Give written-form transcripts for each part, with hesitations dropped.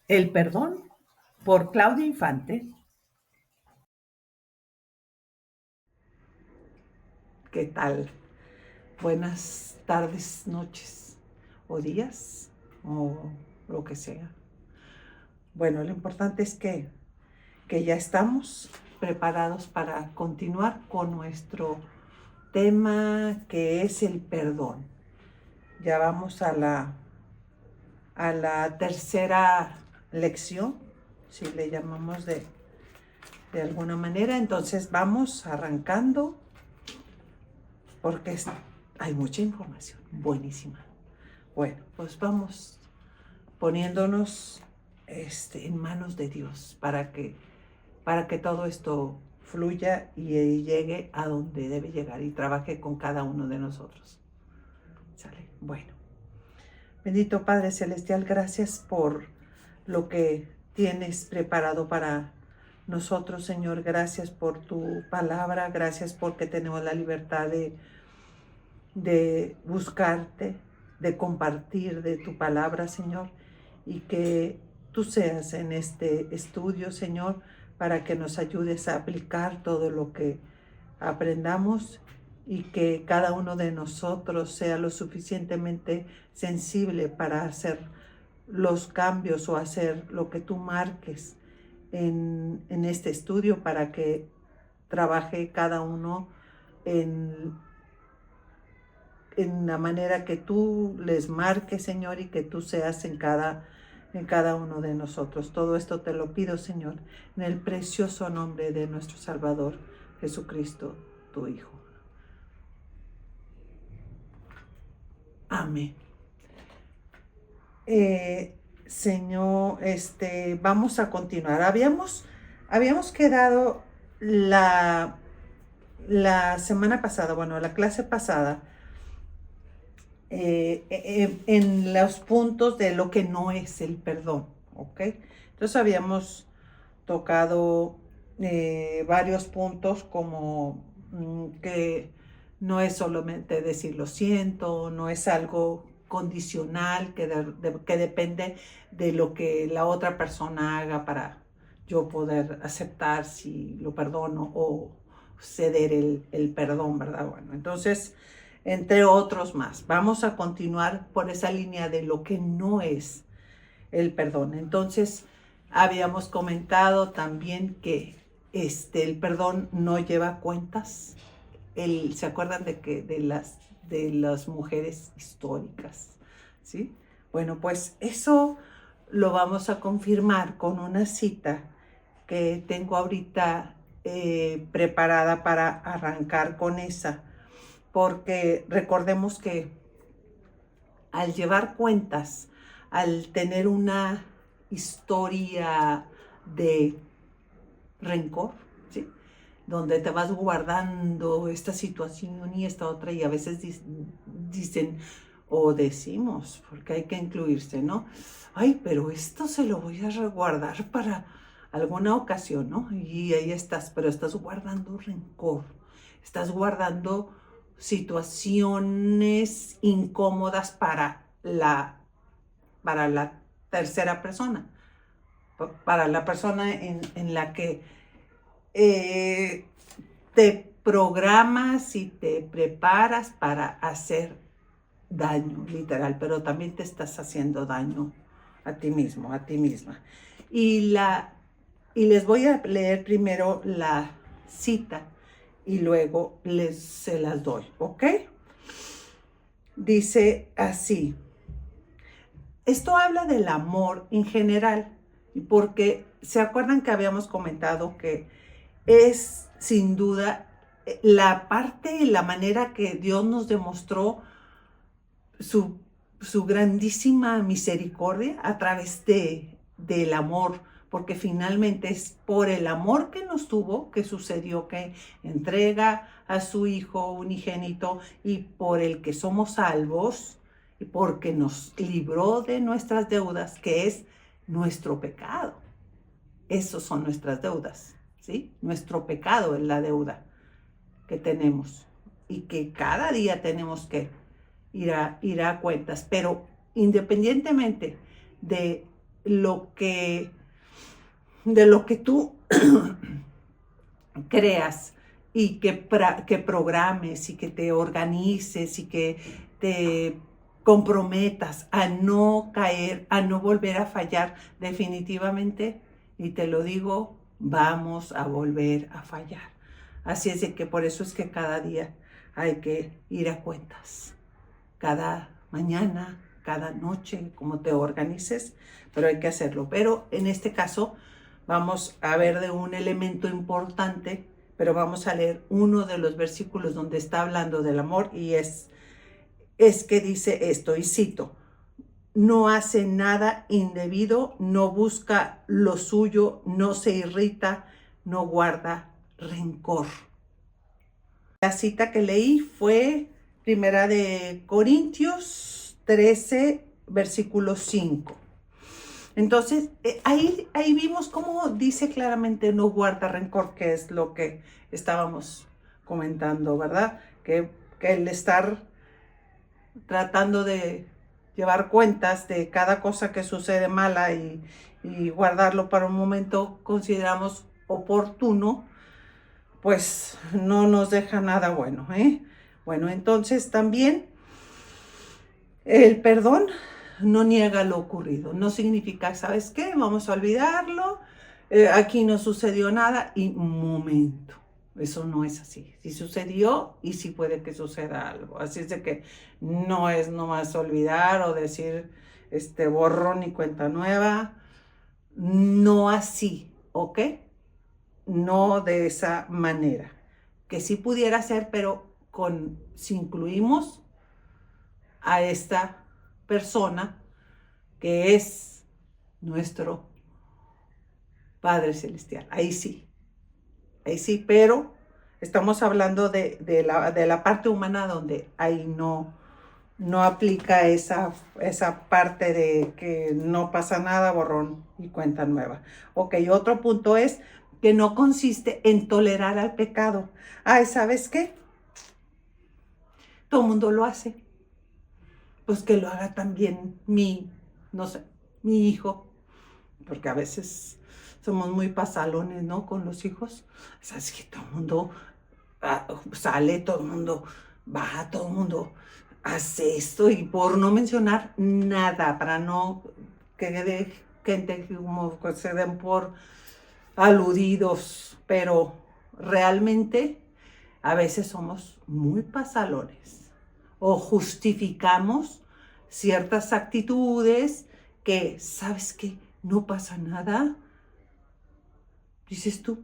El perdón, por Claudia Infante. ¿Qué tal? Buenas tardes, noches o días o lo que sea. Bueno, lo importante es que ya estamos preparados para continuar con nuestro tema, que es el perdón. Ya vamos a la tercera lección, si le llamamos de alguna manera. Entonces vamos arrancando porque hay mucha información buenísima. Bueno, pues vamos poniéndonos en manos de Dios para que todo esto fluya y llegue a donde debe llegar y trabaje con cada uno de nosotros. ¿Sale? Bueno. Bendito Padre Celestial, gracias por lo que tienes preparado para nosotros, Señor. Gracias por tu palabra, gracias porque tenemos la libertad de buscarte, de compartir de tu palabra, Señor, y que tú seas en este estudio, Señor, para que nos ayudes a aplicar todo lo que aprendamos y que cada uno de nosotros sea lo suficientemente sensible para hacer los cambios o hacer lo que tú marques en este estudio para que trabaje cada uno en la manera que tú les marques, Señor, y que tú seas en cada uno de nosotros. Todo esto te lo pido, Señor, en el precioso nombre de nuestro Salvador, Jesucristo, tu Hijo. Amén. Señor, vamos a continuar. Habíamos quedado la semana pasada, bueno, la clase pasada, en los puntos de lo que no es el perdón, ¿ok? Entonces habíamos tocado varios puntos como que no es solamente decir lo siento, no es algo condicional que depende de lo que la otra persona haga para yo poder aceptar si lo perdono o ceder el perdón, ¿verdad? Bueno, entonces, entre otros más, vamos a continuar por esa línea de lo que no es el perdón. Entonces, habíamos comentado también que el perdón no lleva cuentas. ¿Se acuerdan de las mujeres históricas? ¿Sí? Bueno, pues eso lo vamos a confirmar con una cita que tengo ahorita preparada para arrancar con esa, porque recordemos que al llevar cuentas, al tener una historia de rencor, ¿sí? Donde te vas guardando esta situación y esta otra, y a veces dicen o decimos, porque hay que incluirse, ¿no? Ay, pero esto se lo voy a resguardar para alguna ocasión, ¿no? Y ahí estás, pero estás guardando rencor, estás guardando situaciones incómodas para la tercera persona, para la persona en la que te programas y te preparas para hacer daño, literal, pero también te estás haciendo daño a ti mismo, a ti misma. Y les voy a leer primero la cita y luego se las doy, ¿ok? Dice así: esto habla del amor en general, porque se acuerdan que habíamos comentado que es sin duda la parte, la manera que Dios nos demostró su, su grandísima misericordia a través del amor, porque finalmente es por el amor que nos tuvo que sucedió que entrega a su Hijo unigénito, y por el que somos salvos, y porque nos libró de nuestras deudas, que es nuestro pecado. Esos son nuestras deudas, ¿sí? Nuestro pecado es la deuda que tenemos y que cada día tenemos que ir a cuentas. Pero independientemente de de lo que tú creas y que programes y que te organices y que te comprometas a no caer, a no volver a fallar, definitivamente, y te lo digo, vamos a volver a fallar. Así es de que por eso es que cada día hay que ir a cuentas. Cada mañana, cada noche, como te organices, pero hay que hacerlo. Pero en este caso vamos a ver de un elemento importante, pero vamos a leer uno de los versículos donde está hablando del amor y es que dice esto, y cito: no hace nada indebido, no busca lo suyo, no se irrita, no guarda rencor. La cita que leí fue Primera de Corintios 13, versículo 5. Entonces, ahí vimos cómo dice claramente no guarda rencor, que es lo que estábamos comentando, ¿verdad? Que el estar tratando de llevar cuentas de cada cosa que sucede mala y guardarlo para un momento consideramos oportuno, pues no nos deja nada bueno, ¿eh? Bueno, entonces también el perdón no niega lo ocurrido, no significa, ¿sabes qué? Vamos a olvidarlo, aquí no sucedió nada y un momento. Eso no es así. Sí sucedió y sí puede que suceda algo. Así es de que no es nomás olvidar o decir borrón y cuenta nueva. No así, ¿ok? No de esa manera. Que sí pudiera ser, pero si incluimos a esta persona que es nuestro Padre Celestial. Ahí sí, pero estamos hablando de la parte humana donde ahí no aplica esa parte de que no pasa nada, borrón y cuenta nueva. Ok, otro punto es que no consiste en tolerar al pecado. Ay, ¿sabes qué? Todo el mundo lo hace. Pues que lo haga también no sé, mi hijo, porque a veces somos muy pasalones, ¿no? Con los hijos. O sea, es que todo el mundo sale, todo el mundo va, todo el mundo hace esto, y por no mencionar nada, para no que gente como que se den por aludidos, pero realmente a veces somos muy pasalones o justificamos ciertas actitudes que, ¿sabes qué? No pasa nada. Dices tú,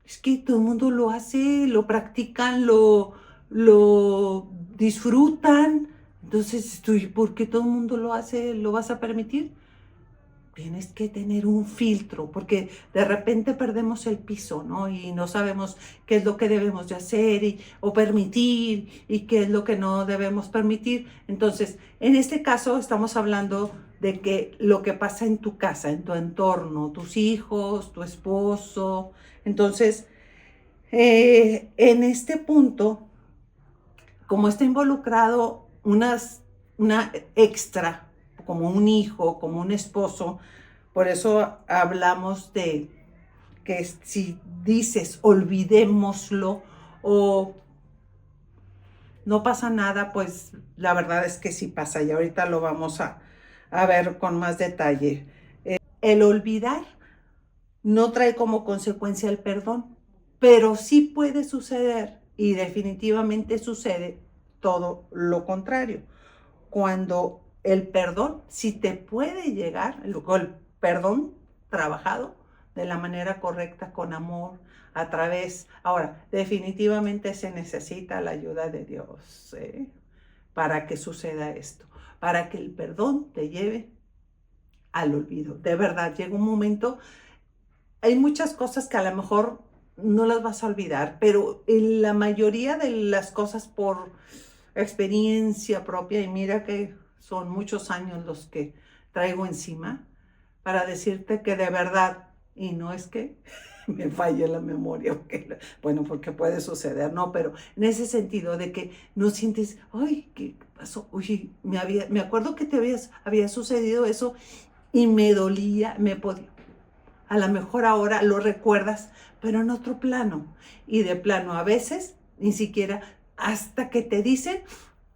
es que todo el mundo lo hace, lo practican, lo disfrutan. Entonces, ¿y por qué todo el mundo lo hace, lo vas a permitir? Tienes que tener un filtro, porque de repente perdemos el piso, ¿no? Y no sabemos qué es lo que debemos de hacer o permitir y qué es lo que no debemos permitir. Entonces, en este caso estamos hablando de que lo que pasa en tu casa, en tu entorno, tus hijos, tu esposo. Entonces, en este punto, como está involucrado una extra, como un hijo, como un esposo, por eso hablamos de que si dices olvidémoslo o no pasa nada, pues la verdad es que sí pasa y ahorita lo vamos a ver con más detalle. El olvidar no trae como consecuencia el perdón, pero sí puede suceder y definitivamente sucede todo lo contrario. Cuando el perdón, si te puede llegar, el perdón trabajado de la manera correcta, con amor, ahora, definitivamente se necesita la ayuda de Dios, para que suceda esto, para que el perdón te lleve al olvido. De verdad, llega un momento, hay muchas cosas que a lo mejor no las vas a olvidar, pero en la mayoría de las cosas por experiencia propia, y mira que son muchos años los que traigo encima, para decirte que de verdad, y no es que me falle la memoria, bueno, porque puede suceder, no, pero en ese sentido de que no sientes, ay, ¿qué pasó? Uy, me acuerdo que había sucedido eso y me dolía, me podía. A lo mejor ahora lo recuerdas, pero en otro plano. Y de plano a veces, ni siquiera, hasta que te dicen,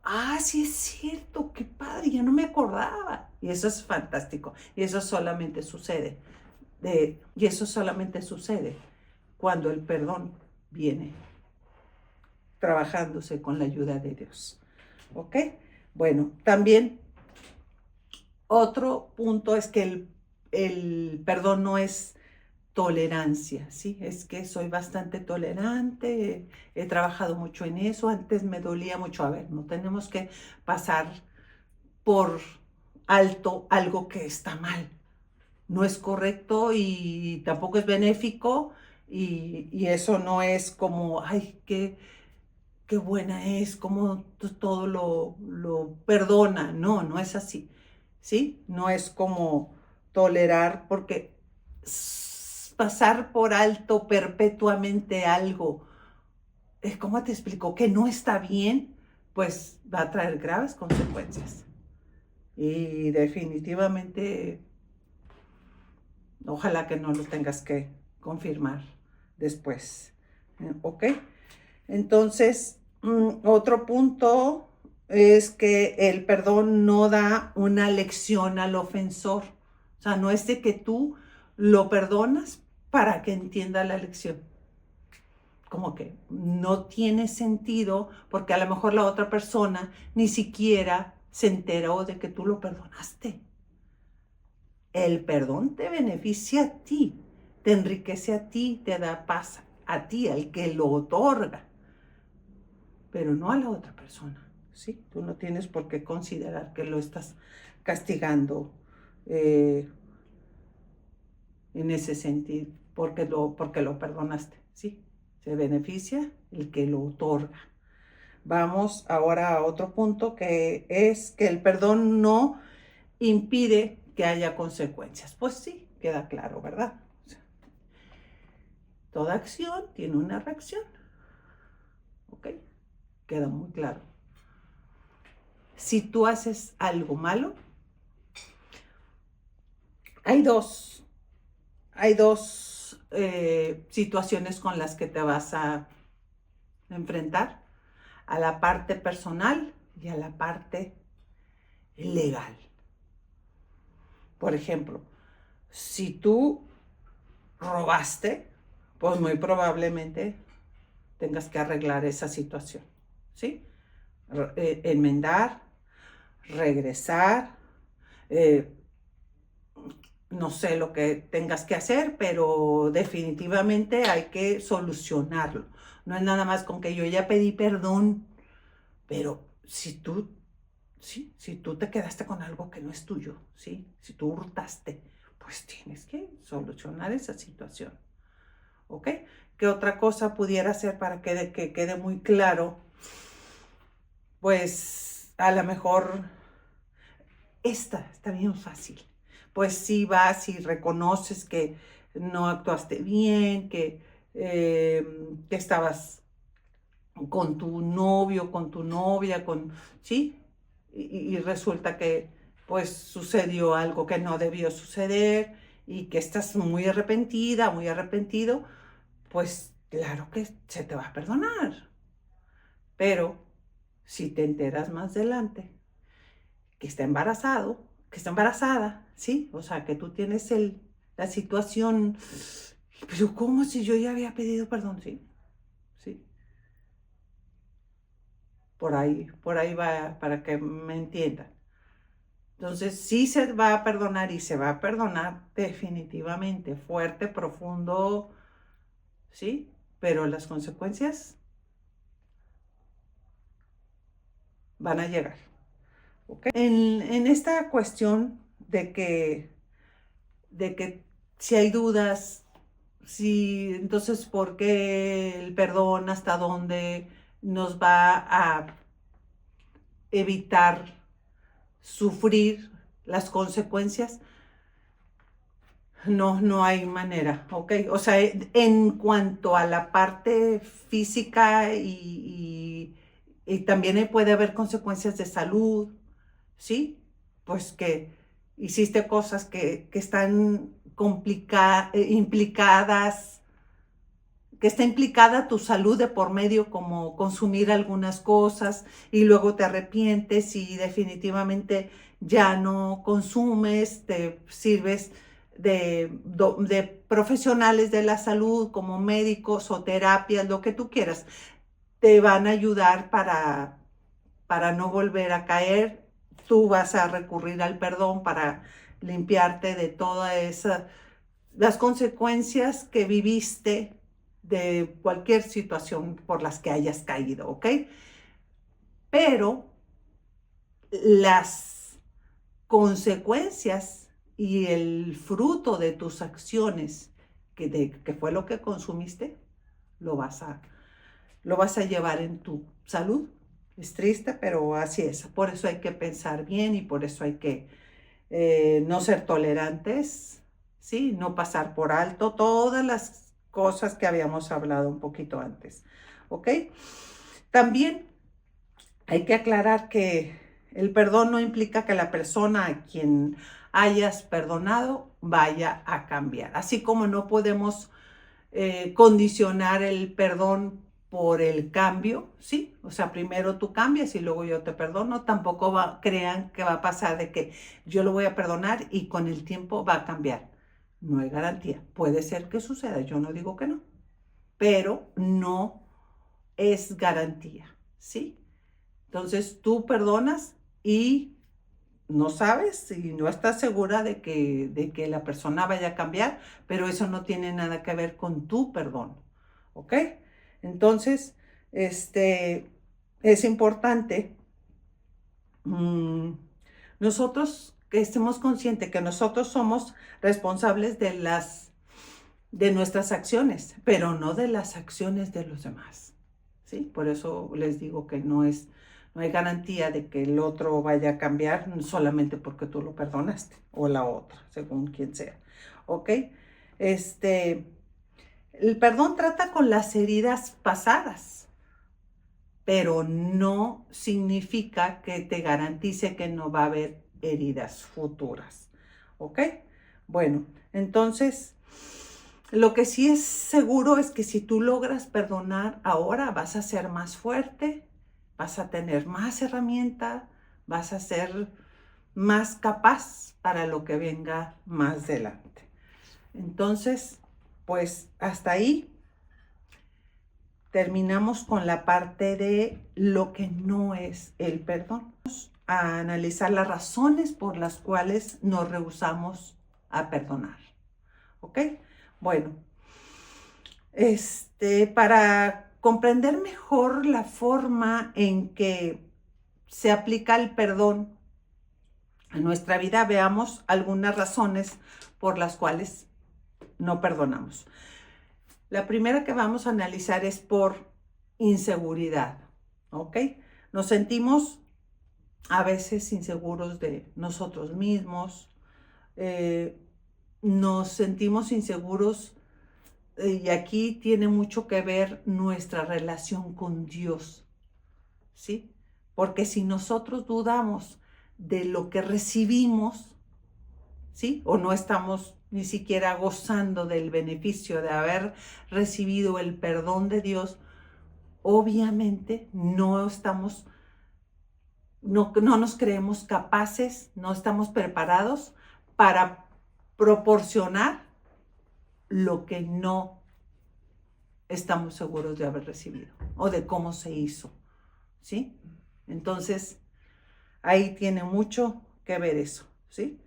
ah, sí es cierto, qué padre, ya no me acordaba. Y eso es fantástico. Y eso solamente sucede. Y eso solamente sucede cuando el perdón viene trabajándose con la ayuda de Dios. ¿Ok? Bueno, también otro punto es que el perdón no es tolerancia, ¿sí? Es que soy bastante tolerante, he trabajado mucho en eso, antes me dolía mucho. A ver, no tenemos que pasar por alto algo que está mal, no es correcto y tampoco es benéfico y eso no es como, ay, qué buena es, como todo lo perdona. No, no es así, ¿sí? No es como tolerar, porque pasar por alto perpetuamente algo, ¿cómo te explico? Que no está bien, pues va a traer graves consecuencias. Y definitivamente, ojalá que no lo tengas que confirmar después. ¿Ok? Entonces, otro punto es que el perdón no da una lección al ofensor. O sea, no es de que tú lo perdonas para que entienda la lección. Como que no tiene sentido porque a lo mejor la otra persona ni siquiera se enteró de que tú lo perdonaste. El perdón te beneficia a ti, te enriquece a ti, te da paz a ti, al que lo otorga, pero no a la otra persona, ¿sí? Tú no tienes por qué considerar que lo estás castigando en ese sentido, porque lo perdonaste, ¿sí? Se beneficia el que lo otorga. Vamos ahora a otro punto, que es que el perdón no impide que haya consecuencias. Pues sí, queda claro, ¿verdad? O sea, toda acción tiene una reacción, ¿ok? Queda muy claro. Si tú haces algo malo, hay dos situaciones con las que te vas a enfrentar: a la parte personal y a la parte legal. Por ejemplo, si tú robaste, pues muy probablemente tengas que arreglar esa situación, ¿sí? Enmendar, regresar, no sé lo que tengas que hacer, pero definitivamente hay que solucionarlo. No es nada más con que yo ya pedí perdón, pero si tú te quedaste con algo que no es tuyo, ¿sí? Si tú hurtaste, pues tienes que solucionar esa situación, ¿ok? ¿Qué otra cosa pudiera hacer para que quede muy claro? Pues a lo mejor está bien fácil. Pues si vas y reconoces que no actuaste bien, que estabas con tu novio, con tu novia, ¿sí? Y resulta que pues sucedió algo que no debió suceder y que estás muy arrepentida, muy arrepentido, pues claro que se te va a perdonar. Pero si te enteras más adelante que está embarazado, que está embarazada, ¿sí? O sea, que tú tienes la situación, pero ¿cómo si yo ya había pedido perdón? Sí, sí. Por ahí va, para que me entiendan. Entonces, sí se va a perdonar y se va a perdonar definitivamente, fuerte, profundo, ¿sí? Pero las consecuencias van a llegar, ¿ok? En esta cuestión de que si hay dudas, si entonces por qué el perdón, hasta dónde nos va a evitar sufrir las consecuencias, no hay manera, ¿ok? O sea, en cuanto a la parte física y también puede haber consecuencias de salud, ¿sí? Pues que hiciste cosas que están implicadas, que está implicada tu salud de por medio, como consumir algunas cosas y luego te arrepientes y definitivamente ya no consumes, te sirves de profesionales de la salud como médicos o terapias, lo que tú quieras, te van a ayudar para no volver a caer. Tú vas a recurrir al perdón para limpiarte de todas las consecuencias que viviste de cualquier situación por las que hayas caído, ¿ok? Pero las consecuencias y el fruto de tus acciones, que fue lo que consumiste, lo vas a llevar en tu salud. Es triste, pero así es. Por eso hay que pensar bien y por eso hay que no ser tolerantes, ¿sí? No pasar por alto todas las cosas que habíamos hablado un poquito antes, ¿ok? También hay que aclarar que el perdón no implica que la persona a quien hayas perdonado vaya a cambiar. Así como no podemos condicionar el perdón por el cambio, ¿sí? O sea, primero tú cambias y luego yo te perdono. Tampoco crean que va a pasar de que yo lo voy a perdonar y con el tiempo va a cambiar. No hay garantía. Puede ser que suceda, yo no digo que no, pero no es garantía, ¿sí? Entonces tú perdonas y no sabes y no estás segura de que la persona vaya a cambiar, pero eso no tiene nada que ver con tu perdón, ¿ok? Entonces, es importante nosotros que estemos conscientes que nosotros somos responsables de nuestras acciones, pero no de las acciones de los demás, ¿sí? Por eso les digo que no hay garantía de que el otro vaya a cambiar solamente porque tú lo perdonaste, o la otra, según quien sea, ¿ok? El perdón trata con las heridas pasadas, pero no significa que te garantice que no va a haber heridas futuras, ¿ok? Bueno, entonces, lo que sí es seguro es que si tú logras perdonar ahora, vas a ser más fuerte, vas a tener más herramienta, vas a ser más capaz para lo que venga más adelante. Entonces, pues hasta ahí terminamos con la parte de lo que no es el perdón. Vamos a analizar las razones por las cuales nos rehusamos a perdonar. ¿Ok? Bueno, para comprender mejor la forma en que se aplica el perdón a nuestra vida, veamos algunas razones por las cuales no perdonamos. La primera que vamos a analizar es por inseguridad, ¿ok? Nos sentimos a veces inseguros de nosotros mismos, nos sentimos inseguros y aquí tiene mucho que ver nuestra relación con Dios, ¿sí? Porque si nosotros dudamos de lo que recibimos, ¿sí? O no estamos ni siquiera gozando del beneficio de haber recibido el perdón de Dios, obviamente no nos creemos capaces, no estamos preparados para proporcionar lo que no estamos seguros de haber recibido o de cómo se hizo, ¿sí? Entonces, ahí tiene mucho que ver eso, ¿sí?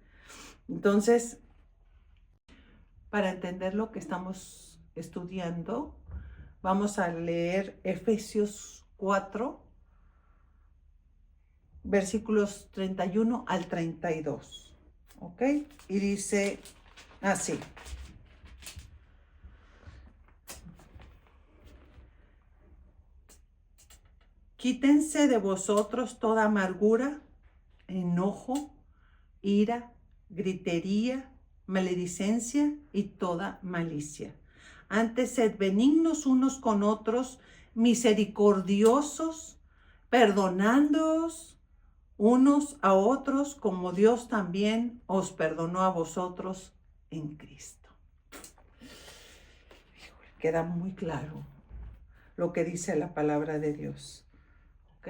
Entonces, para entender lo que estamos estudiando, vamos a leer Efesios 4, versículos 31 al 32, ¿ok? Y dice así: quítense de vosotros toda amargura, enojo, ira, gritería, maledicencia y toda malicia. Antes sed benignos unos con otros, misericordiosos, perdonándoos unos a otros como Dios también os perdonó a vosotros en Cristo. Queda muy claro lo que dice la palabra de Dios. ¿Ok?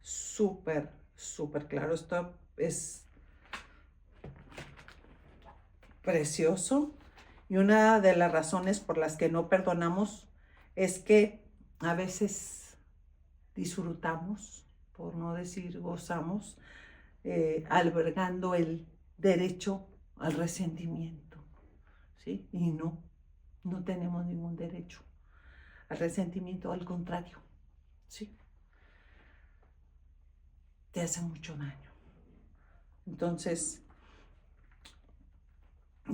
Súper, súper claro. Esto es precioso. Y una de las razones por las que no perdonamos es que a veces disfrutamos, por no decir gozamos, albergando el derecho al resentimiento, ¿sí? Y no tenemos ningún derecho al resentimiento, al contrario, ¿sí? Te hace mucho daño. Entonces,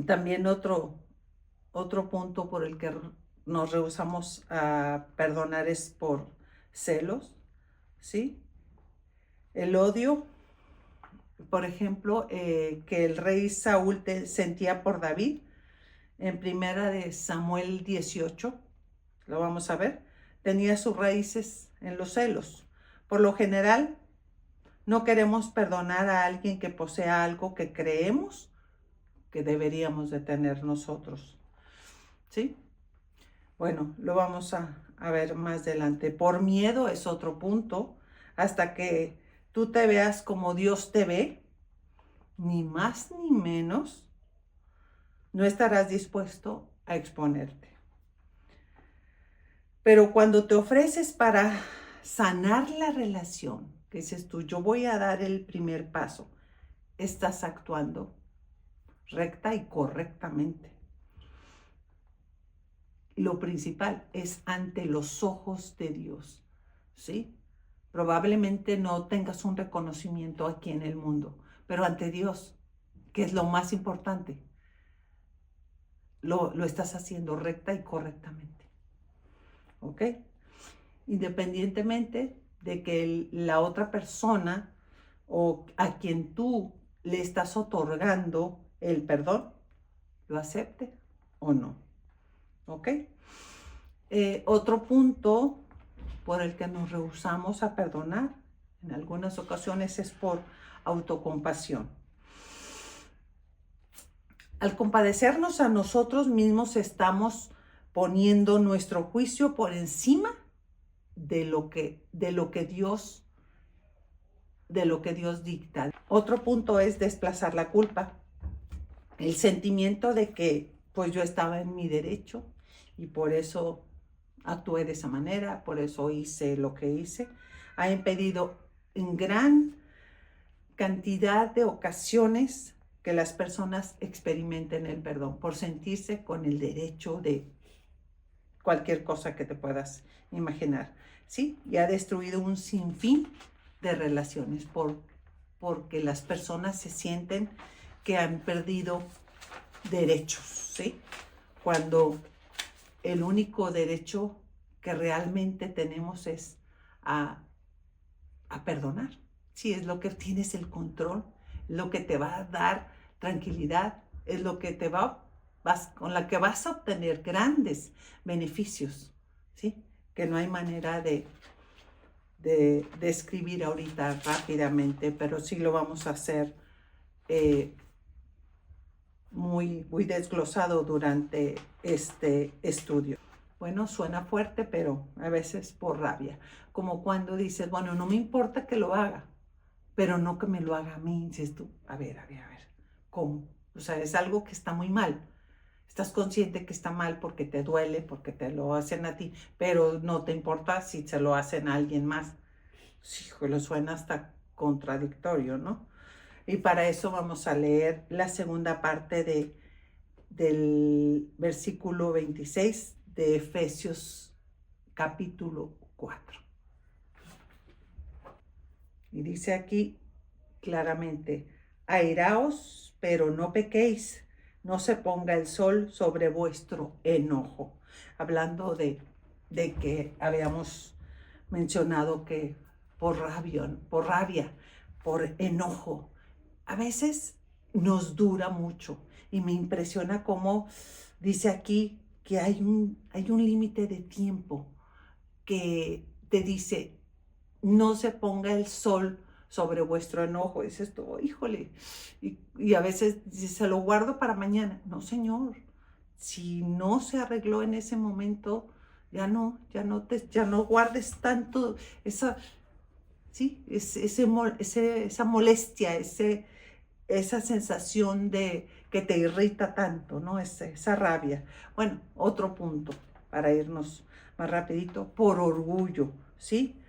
también otro punto por el que nos rehusamos a perdonar es por celos, ¿sí? El odio, por ejemplo, que el rey Saúl sentía por David, en primera de Samuel 18, lo vamos a ver, tenía sus raíces en los celos. Por lo general, no queremos perdonar a alguien que posea algo que creemos que deberíamos de tener nosotros, ¿sí? Bueno, lo vamos a ver más adelante. Por miedo es otro punto, hasta que tú te veas como Dios te ve, ni más ni menos, no estarás dispuesto a exponerte. Pero cuando te ofreces para sanar la relación, que dices tú, yo voy a dar el primer paso, estás actuando recta y correctamente. Lo principal es ante los ojos de Dios, ¿sí? Probablemente no tengas un reconocimiento aquí en el mundo, pero ante Dios, que es lo más importante, lo estás haciendo recta y correctamente, ¿ok? Independientemente de que la otra persona o a quien tú le estás otorgando el perdón, lo acepte o no, ¿ok? Otro punto por el que nos rehusamos a perdonar en algunas ocasiones es por autocompasión. Al compadecernos a nosotros mismos estamos poniendo nuestro juicio por encima de lo que Dios dicta. Otro punto es desplazar la culpa. El sentimiento de que pues yo estaba en mi derecho y por eso actué de esa manera, por eso hice lo que hice, ha impedido en gran cantidad de ocasiones que las personas experimenten el perdón por sentirse con el derecho de cualquier cosa que te puedas imaginar, ¿sí? Y ha destruido un sinfín de relaciones porque las personas se sienten que han perdido derechos, ¿sí? Cuando el único derecho que realmente tenemos es a perdonar. Sí, es lo que tienes el control, lo que te va a dar tranquilidad, es lo que con la que vas a obtener grandes beneficios, ¿sí? Que no hay manera de describir ahorita rápidamente, pero sí lo vamos a hacer muy, muy desglosado durante este estudio. Bueno, suena fuerte, pero a veces por rabia. Como cuando dices, bueno, no me importa que lo haga, pero no que me lo haga a mí. Dices tú, a ver, ¿cómo? O sea, es algo que está muy mal. Estás consciente que está mal porque te duele, porque te lo hacen a ti, pero no te importa si se lo hacen a alguien más. Sí, lo suena hasta contradictorio, ¿no? Y para eso vamos a leer la segunda parte del versículo 26 de Efesios capítulo 4. Y dice aquí claramente, airaos, pero no pequéis, no se ponga el sol sobre vuestro enojo. Hablando de que habíamos mencionado que por rabia, por enojo, a veces nos dura mucho. Y me impresiona cómo dice aquí que hay un límite de tiempo que te dice, no se ponga el sol sobre vuestro enojo. Dices tú, híjole, y a veces dices, se lo guardo para mañana. No, Señor, si no se arregló en ese momento, ya no guardes tanto esa, sí, esa molestia, esa sensación de que te irrita tanto, ¿no? Esa rabia. Bueno, otro punto para irnos más rapidito, por orgullo, ¿sí?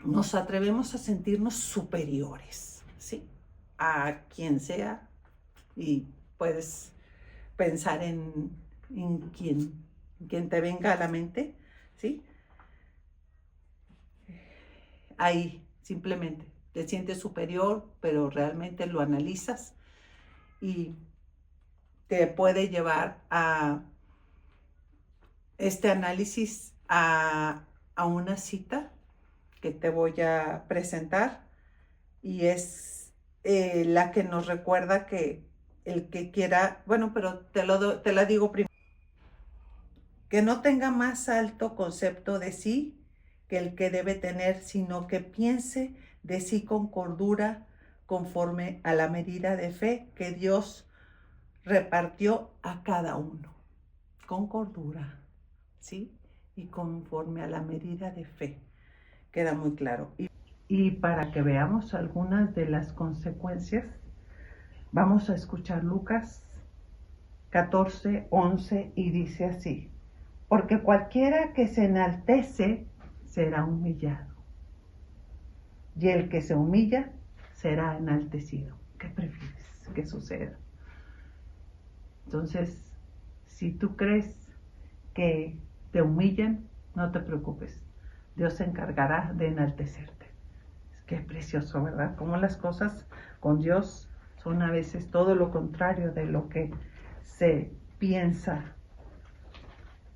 Nos atrevemos a sentirnos superiores, ¿sí? A quien sea, y puedes pensar en quien te venga a la mente, ¿sí? Ahí, simplemente, te sientes superior, pero realmente lo analizas y te puede llevar a este análisis a una cita que te voy a presentar, y es la que nos recuerda que el que quiera, bueno, pero te la digo primero, que no tenga más alto concepto de sí que el que debe tener, sino que piense de sí con cordura, conforme a la medida de fe que Dios repartió a cada uno, con cordura, ¿sí? Y conforme a la medida de fe. Queda muy claro. Y para que veamos algunas de las consecuencias, vamos a escuchar Lucas 14:11, y dice así: porque cualquiera que se enaltece será humillado, y el que se humilla será enaltecido. ¿Qué prefieres que suceda? Entonces, si tú crees que te humillan, no te preocupes. Dios se encargará de enaltecerte. Es que es precioso, ¿verdad? Como las cosas con Dios son a veces todo lo contrario de lo que se piensa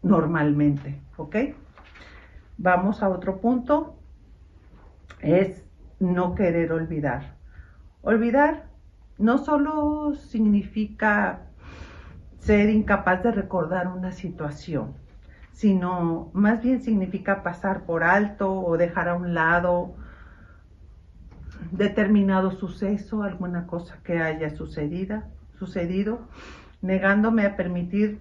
normalmente, ¿ok? Vamos a otro punto, es no querer olvidar. Olvidar no solo significa ser incapaz de recordar una situación, sino más bien significa pasar por alto o dejar a un lado determinado suceso, alguna cosa que haya sucedido, negándome a permitir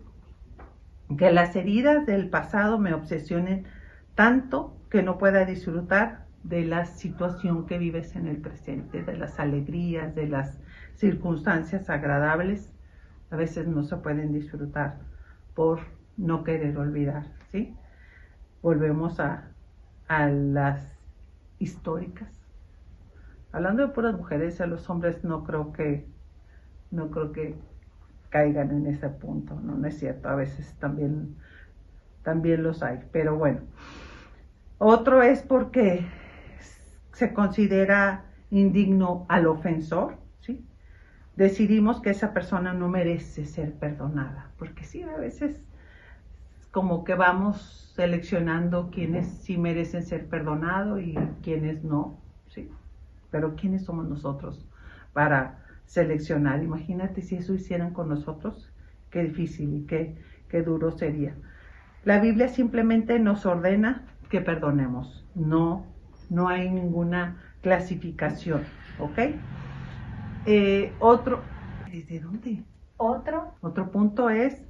que las heridas del pasado me obsesionen tanto que no pueda disfrutar de la situación que vives en el presente, de las alegrías, de las circunstancias agradables. A veces no se pueden disfrutar por no querer olvidar, ¿sí? Volvemos a las históricas. Hablando de puras mujeres, a los hombres no creo que caigan en ese punto, no es cierto, a veces también los hay, pero bueno. Otro es porque se considera indigno al ofensor, ¿sí? Decidimos que esa persona no merece ser perdonada, porque sí, a veces como que vamos seleccionando quienes sí merecen ser perdonados y quienes no, ¿sí? Pero ¿quiénes somos nosotros para seleccionar? Imagínate si eso hicieran con nosotros, qué difícil y qué duro sería. La Biblia simplemente nos ordena que perdonemos, no hay ninguna clasificación, ¿ok? ¿Desde dónde? Otro punto es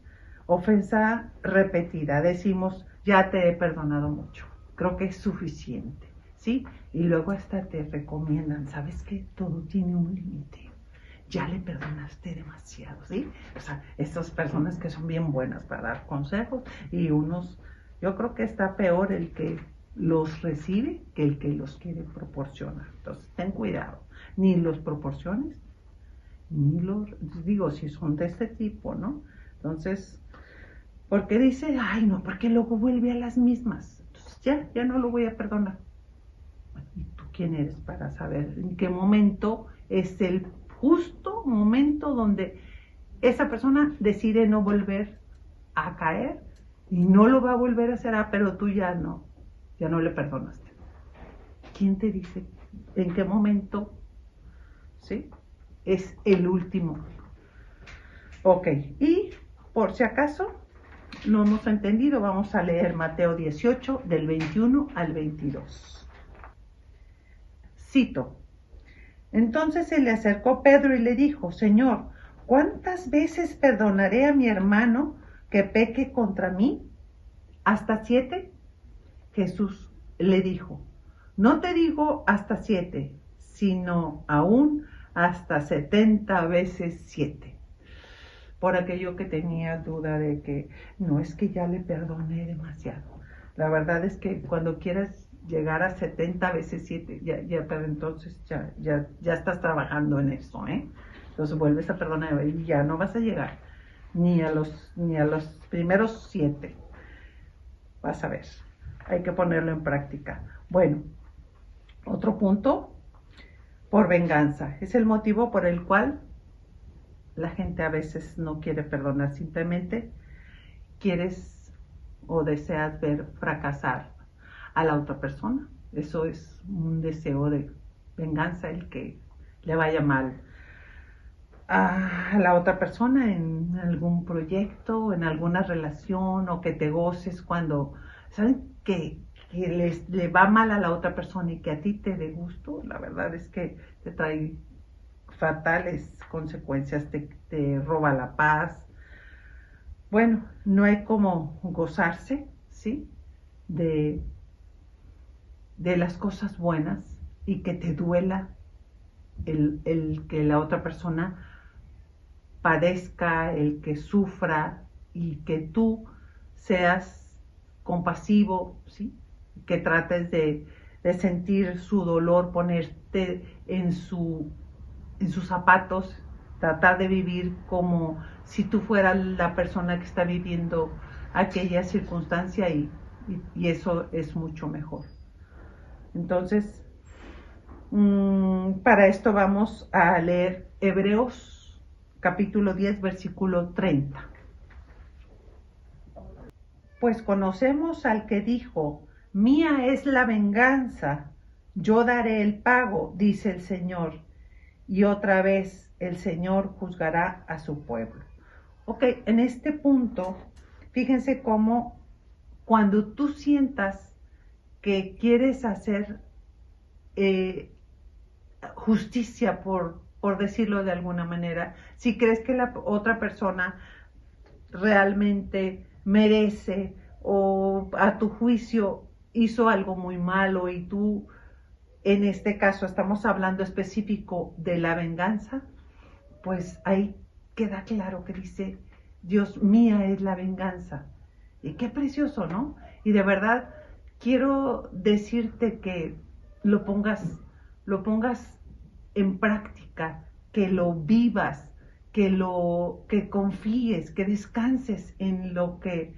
ofensa repetida. Decimos, ya te he perdonado mucho, creo que es suficiente, ¿sí? Y luego hasta te recomiendan, ¿sabes qué? Todo tiene un límite. Ya le perdonaste demasiado, ¿sí? O sea, estas personas que son bien buenas para dar consejos, y yo creo que está peor el que los recibe que el que los quiere proporcionar. Entonces, ten cuidado, ni los proporciones, si son de este tipo, ¿no? Entonces, porque dice, ay no, porque luego vuelve a las mismas. Entonces, ya no lo voy a perdonar. ¿Y tú quién eres para saber en qué momento es el justo momento donde esa persona decide no volver a caer y no lo va a volver a hacer? Pero tú ya no le perdonaste. ¿Quién te dice en qué momento? ¿Sí? Es el último. Ok, y por si acaso no hemos entendido, vamos a leer Mateo 18 del 21 al 22. Cito: entonces se le acercó Pedro y le dijo: Señor, ¿cuántas veces perdonaré a mi hermano que peque contra mí? ¿Hasta 7? Jesús le dijo: no te digo hasta 7, sino aún hasta 70 veces 7. Por aquello que tenía duda de que no es que ya le perdoné demasiado. La verdad es que cuando quieras llegar a 70 veces 7, pero entonces ya estás trabajando en eso, ¿eh? Entonces vuelves a perdonar y ya no vas a llegar ni a los primeros 7. Vas a ver, hay que ponerlo en práctica. Bueno, otro punto: por venganza. Es el motivo por el cual la gente a veces no quiere perdonar. Simplemente quieres o deseas ver fracasar a la otra persona. Eso es un deseo de venganza, el que le vaya mal a la otra persona en algún proyecto, en alguna relación, o que te goces cuando saben que le va mal a la otra persona y que a ti te dé gusto. La verdad es que te trae fatales consecuencias, te roba la paz. Bueno, no hay como gozarse, ¿sí? De las cosas buenas y que te duela el que la otra persona padezca, el que sufra, y que tú seas compasivo, ¿sí? Que trates de sentir su dolor, ponerte en sus zapatos, tratar de vivir como si tú fueras la persona que está viviendo aquella circunstancia, y eso es mucho mejor. Entonces, para esto vamos a leer Hebreos capítulo 10, versículo 30. Pues conocemos al que dijo: mía es la venganza, yo daré el pago, dice el Señor. Y otra vez el Señor juzgará a su pueblo. Ok, en este punto, fíjense cómo cuando tú sientas que quieres hacer justicia, por decirlo de alguna manera, si crees que la otra persona realmente merece, o a tu juicio hizo algo muy malo, y tú, en este caso estamos hablando específico de la venganza, pues ahí queda claro que dice Dios: mía es la venganza. Y qué precioso, ¿no? Y de verdad quiero decirte que lo pongas en práctica, que lo vivas, que confíes, que descanses en lo que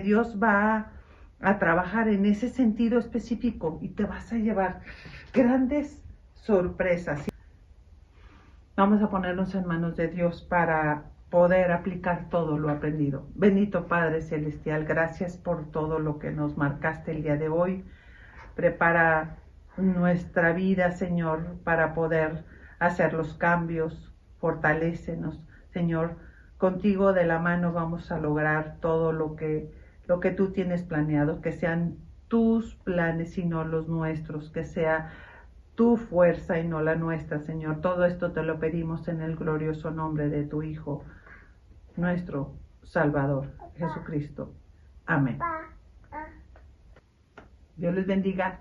Dios va a trabajar en ese sentido específico, y te vas a llevar grandes sorpresas. Vamos a ponernos en manos de Dios para poder aplicar todo lo aprendido. Bendito Padre Celestial, gracias por todo lo que nos marcaste el día de hoy. Prepara nuestra vida, Señor, para poder hacer los cambios. Fortalécenos, Señor. Contigo de la mano vamos a lograr todo lo que tú tienes planeado, que sean tus planes y no los nuestros, que sea tu fuerza y no la nuestra, Señor. Todo esto te lo pedimos en el glorioso nombre de tu Hijo, nuestro Salvador, Jesucristo. Amén. Dios les bendiga.